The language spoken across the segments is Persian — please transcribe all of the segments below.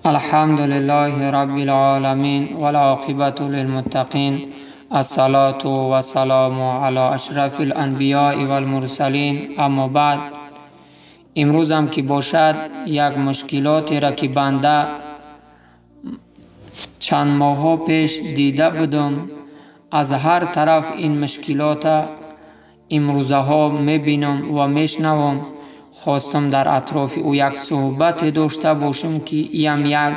الحمد لله رب العالمين والعاقبة للمتقين الصلاة والسلام على اشرف الانبیاء والمرسلین. اما بعد، امروز هم که باشد یک مشکلاتی را که بنده چند ماه پیش دیده بودم، از هر طرف این مشکلات امروزه ها میبینم و میشنوم. خواستم در اطراف او یک صحبت داشته باشم که این یک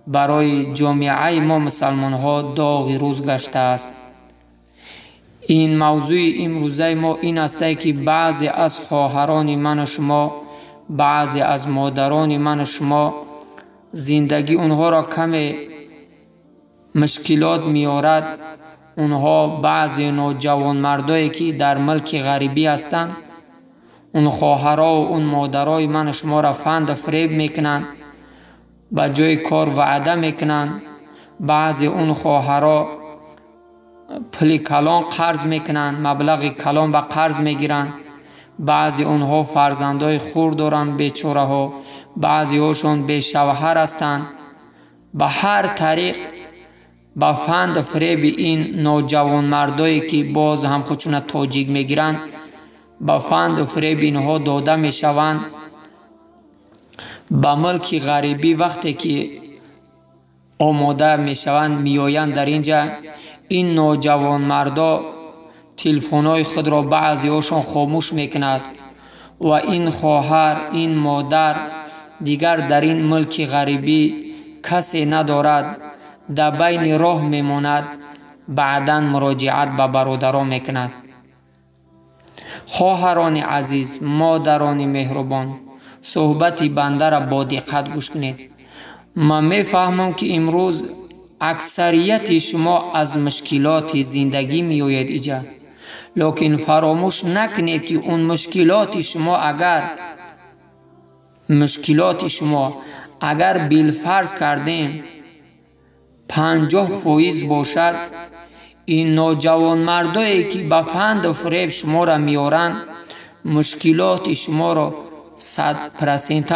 برای جامعه ما مسلمان ها داغ روز گشته است. این موضوع امروزه ما این است که بعضی از خواهران من و شما، بعضی از مادران من و شما، زندگی اونها را کمی مشکلات میارد. اونها بعضی نوجوان مردایی که در ملک غریبی هستند، اون خواهرها و اون مادرای من شما را فند فریب میکنن، با جای کار وعده میکنن. بعضی اون خواهرها پول کلان قرض میکنن، مبلغ کلان با قرض میگیرن. بعضی اونها فرزندای خور دارن، بیچاره ها. بعضی هاشون بی شوهر هستند. به هر طریق با فند فریب این نوجوان مردایی که باز هم خودشون تاجیک میگیرن، با فند و فریب اینها داده می شوند. با ملک غریبی وقتی که آماده می شوند میآیند در اینجا، این نوجوان مردا تلفن‌های خود را بعضی هاشون خاموش میکند و این خواهر، این مادر دیگر در این ملک غریبی کسی ندارد، در بین راه میماند. بعداً مراجعت به برادران میکند. خواهران عزیز، مادران مهربان، صحبت بنده را با دقت گوش کنید. من میفهمم که امروز اکثریت شما از مشکلات زندگی میآید اینجا، لیکن فراموش نکنید که اون مشکلات شما اگر بالفرض کردیم 50% باشد، این نوجوان مردایی که به فند و فریب شما را میارن مشکلات شما را 100%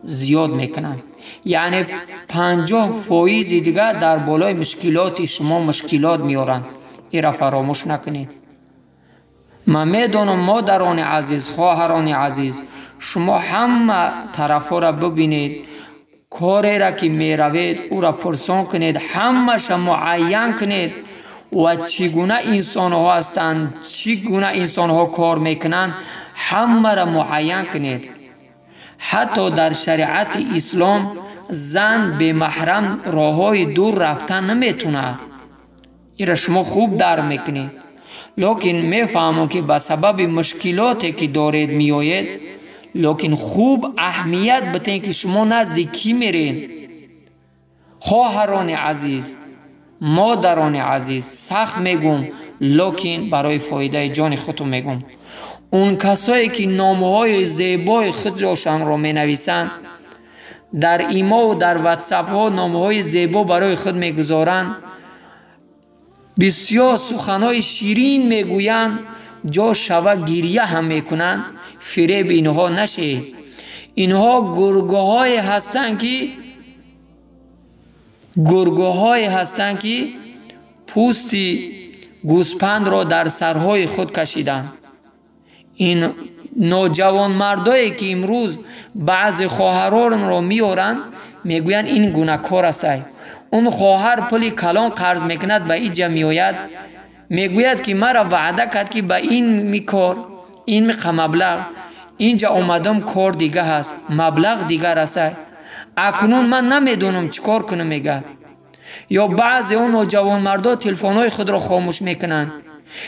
زیاد میکنن. یعنی 50% دیگه در بالای مشکلات شما مشکلات میارن. این را فراموش نکنید. من میدونم مادران عزیز، خواهران عزیز، شما همه طرف ها را ببینید. کاری را که میروید او را پرسان کنید، همه معین کنید و چگونه انسان ها هستند، چگونه انسان ها کار میکنند، همه را معین کنید. حتی در شریعت اسلام زن به محرم راه های دور رفتن نمیتونه. این را شما خوب در میکنید. لیکن میفهمم که به سبب مشکلاتی که دارید میآید، لیکن خوب اهمیت بدین که شما نزد کی میرین. خواهران عزیز، مادران عزیز، سخت میگم لیکن برای فایده جان خودتون میگم. اون کسایی که نامهای زیبای خودشان را می نویسند، در ایما و در واتساپ ها نامهای زیبا برای خود میگذارند، بسیار سخنهای شیرین میگویند، جا شوه گریه هم میکنند. فریب اینها نشید. اینها گرگوهایی هستند که پوست گوسپند را در سرهای خود کشیدند. این نوجوان مردایی که امروز بعض خواهران را میارند میگویند این گناهکار است. اون خواهر پول کلان قرض میکند، به اینجا میآید میگوید که مرا وعده کرد که به این میکار، این مبلغ اینجا آمدم کار دیگه هست، مبلغ دیگر است، اکنون من نمیدونم چیکار کنم میگه. یا بعضی اون نوجوان مردا تلفن‌های خود را خاموش میکنن.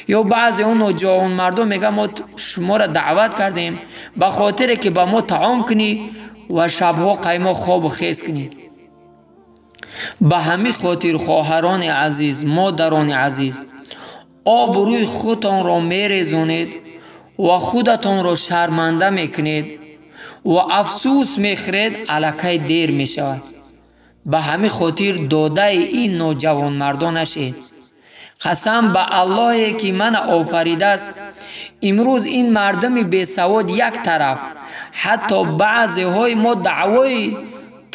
یا بعضی اون نوجوان مردا میگه ما شما را دعوت کردیم به خاطر که با ما طعام کنی و شبها قیما خواب و خیز کنی. به همین خاطر خواهران عزیز، مادران عزیز، آبروی خودتان را میریزونید و خودتان را شرمنده میکنید و افسوس میخورید، الکی دیر میشود. به همین خاطر داده این نوجوان مردان نشید. قسم به الله که من آفریده است، امروز این مردم بی سواد یک طرف، حتی بعضی های ما دعوای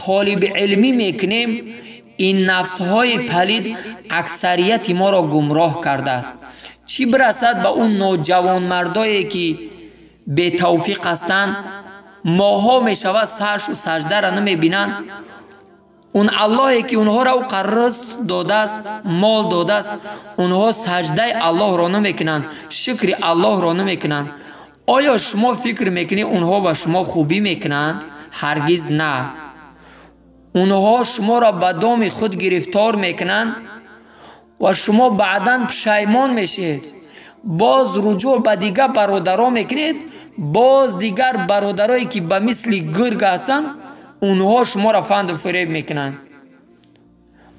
طالب علمی میکنیم، این نفس های پلید اکثریت ما را گمراه کرده است. چی برسد به اون نوجوان مردایی که بی توفیق هستند، ماها می شود سرش و سجده را نمی بینند. اون اللهی که اونها را او قرض داده است، مال داده است، اونها سجده الله را نمی کنند، شکر الله را نمی کنند. آیا شما فکر میکنید اونها به شما خوبی میکنند؟ هرگز نه. اونها شما را به دام خود گرفتار میکنند و شما بعداً پشیمان میشید. باز رجوع به دیگر برادرها میکنید، باز دیگر برادرایی که به مثل گرگ هستند اونها شما را فند و فریب میکنند.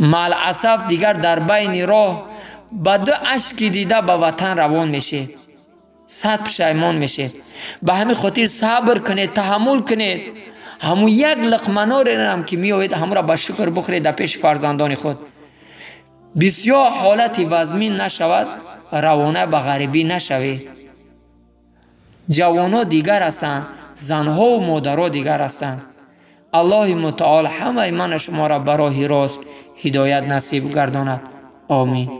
مالعصف دیگر در بین راه به دو اشک دیده به وطن روان میشید، صد پشیمان میشید. به همین خاطر صبر کنید، تحمل کنید. همون یک لقمه نان هم که میآید همون را به شکر بخورید در پیش فرزندان خود. بسیار حالت وزمین نشود، روانه به غریبی نشوید. جوانان دیگر هستند، زنها و مادرها دیگر هستند. الله متعال همه من شما را به راه راست هدایت نصیب گرداند. آمین.